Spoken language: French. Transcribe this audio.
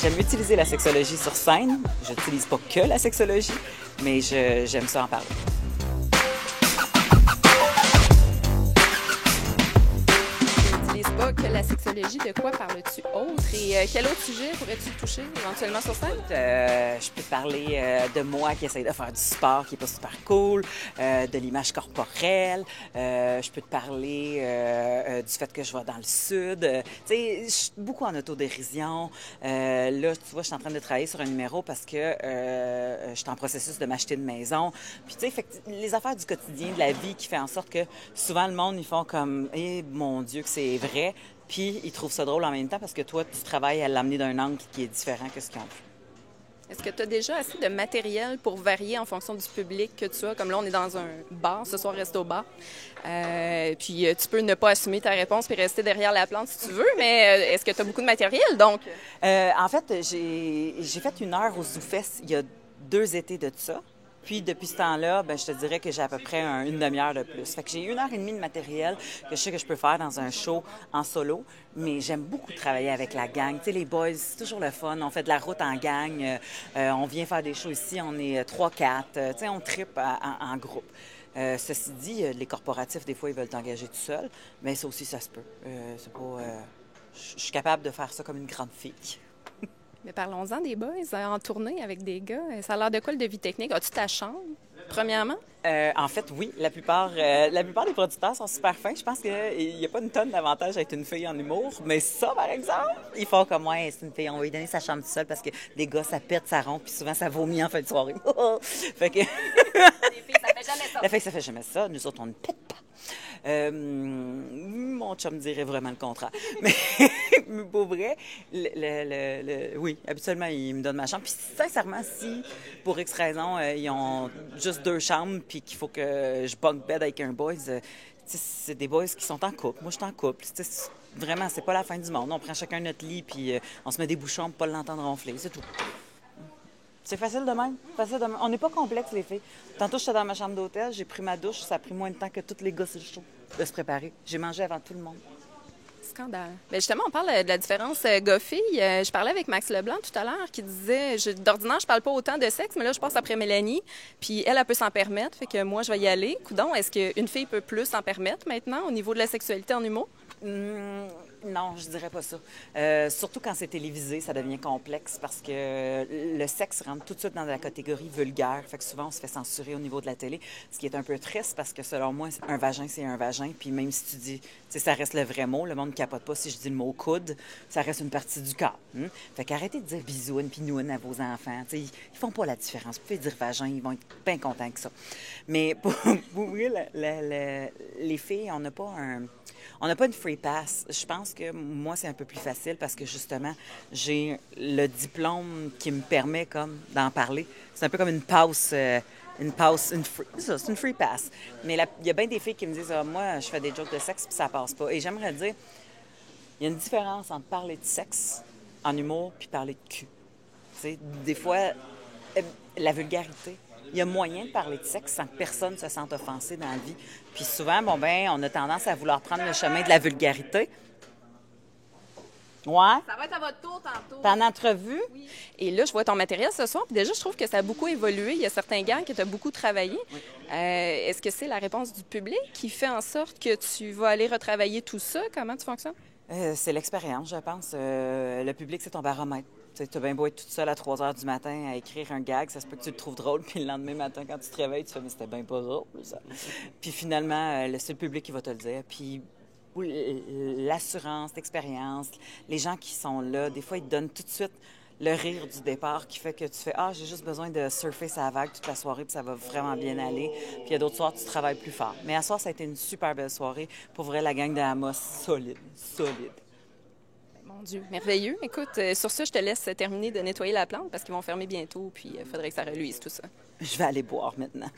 j'aime utiliser la sexologie sur scène. Je n'utilise pas que la sexologie, mais j'aime ça en parler. Pas que la sexologie, de quoi parles-tu autre et quel autre sujet pourrais-tu toucher éventuellement sur scène? Je peux te parler de moi qui essaie de faire du sport qui est pas super cool, de l'image corporelle. Je peux te parler du fait que je vais dans le sud. Tu sais, je suis beaucoup en autodérision. Là, tu vois, je suis en train de travailler sur un numéro parce que je suis en processus de m'acheter une maison. Puis tu sais, fait que les affaires du quotidien, de la vie qui fait en sorte que souvent le monde, ils font comme « Eh, mon Dieu, que c'est vrai ». Puis ils trouvent ça drôle en même temps parce que toi, tu travailles à l'amener d'un angle qui est différent que ce qu'ils ont pu. Est-ce que tu as déjà assez de matériel pour varier en fonction du public que tu as? Comme là, on est dans un bar, ce soir, resto-bar. Puis tu peux ne pas assumer ta réponse puis rester derrière la plante si tu veux, mais est-ce que tu as beaucoup de matériel, donc? En fait, j'ai fait 1 heure au ZooFest il y a 2 étés de ça. Puis, depuis ce temps-là, je te dirais que j'ai à peu près une demi-heure de plus. Fait que j'ai 1 heure et demie de matériel que je sais que je peux faire dans un show en solo, mais j'aime beaucoup travailler avec la gang. Tu sais, les boys, c'est toujours le fun. On fait de la route en gang. On vient faire des shows ici. On est 3-4. Tu sais, on trippe en groupe. Ceci dit, les corporatifs, des fois, ils veulent t'engager tout seul, mais ça aussi, ça se peut. C'est pas... Je suis capable de faire ça comme une grande fille. Mais parlons-en des boys en tournée avec des gars. Ça a l'air de quoi le devis technique? As-tu ta chambre, premièrement? En fait, oui. La plupart des producteurs sont super fins. Je pense qu'il n'y a pas une tonne d'avantages à être une fille en humour. Mais ça, par exemple, ils font comme moi, c'est une fille. On va lui donner sa chambre toute seule parce que les gars, ça pète, ça rompt, puis souvent, ça vomit en fin de soirée. Fait que... Les filles, ça fait jamais ça. La fille, ça fait jamais ça. Nous autres, on ne pète pas. Mon chum dirait vraiment le contraire. Mais pour vrai, oui, habituellement, il me donne ma chambre. Puis sincèrement, si, pour X raison, ils ont juste 2 chambres puis qu'il faut que je bunk bed avec un boys, c'est des boys qui sont en couple. Moi, je suis en couple. Vraiment, c'est pas la fin du monde. On prend chacun notre lit puis on se met des bouchons pour pas l'entendre ronfler. C'est tout. C'est facile de même. On n'est pas complexes, les filles. Tantôt, j'étais dans ma chambre d'hôtel, j'ai pris ma douche. Ça a pris moins de temps que tous les gars sur le show de se préparer. J'ai mangé avant tout le monde. Scandale. Bien, justement, on parle de la différence gars-fille. Je parlais avec Max Leblanc tout à l'heure qui disait d'ordinaire, je parle pas autant de sexe, mais là, je passe après Mélanie. Puis elle peut s'en permettre, fait que moi, je vais y aller. Coudon, est-ce qu'une fille peut plus s'en permettre maintenant au niveau de la sexualité en humour? Non, je dirais pas ça. Surtout quand c'est télévisé, ça devient complexe parce que le sexe rentre tout de suite dans la catégorie vulgaire. Fait que souvent, on se fait censurer au niveau de la télé, ce qui est un peu triste parce que selon moi, un vagin, c'est un vagin. Puis même si tu dis, tu sais, ça reste le vrai mot, le monde ne capote pas. Si je dis le mot coude, ça reste une partie du corps. Fait qu'arrêtez de dire bisouine puis nouine à vos enfants. Tu sais, ils font pas la différence. Vous pouvez dire vagin, ils vont être bien contents que ça. Mais pour vrai, les filles, on n'a pas une free pass. Je pense que moi, c'est un peu plus facile parce que, justement, j'ai le diplôme qui me permet comme d'en parler. C'est un peu comme une passe, c'est une free pass. Mais il y a bien des filles qui me disent moi, je fais des jokes de sexe puis ça passe pas. Et j'aimerais dire, il y a une différence entre parler de sexe en humour puis parler de cul. Tu sais, des fois, la vulgarité. Il y a moyen de parler de sexe sans que personne se sente offensé dans la vie. Puis souvent, on a tendance à vouloir prendre le chemin de la vulgarité. Ouais. Ça va être à votre tour tantôt. T'es en entrevue? Oui. Et là, je vois ton matériel ce soir. Puis déjà, je trouve que ça a beaucoup évolué. Il y a certains gags que tu as beaucoup travaillé. Oui. Est-ce que c'est la réponse du public qui fait en sorte que tu vas aller retravailler tout ça? Comment tu fonctionnes? C'est l'expérience, je pense. Le public, c'est ton baromètre. Tu as bien beau être toute seule à 3 heures du matin à écrire un gag, ça se peut que tu le trouves drôle, puis le lendemain matin, quand tu te réveilles, tu fais « mais c'était bien pas drôle, ça ». Puis finalement, c'est le public qui va te le dire. Puis l'assurance, l'expérience, les gens qui sont là, des fois, ils te donnent tout de suite le rire du départ qui fait que tu fais « ah, j'ai juste besoin de surfer sa vague toute la soirée, puis ça va vraiment bien aller ». Puis il y a d'autres soirs, tu travailles plus fort. Mais à soir, ça a été une super belle soirée. Pour vrai, la gang de Amos, solide. Mon Dieu, merveilleux. Écoute, sur ça, je te laisse terminer de nettoyer la plante parce qu'ils vont fermer bientôt, puis il faudrait que ça reluise tout ça. Je vais aller boire maintenant.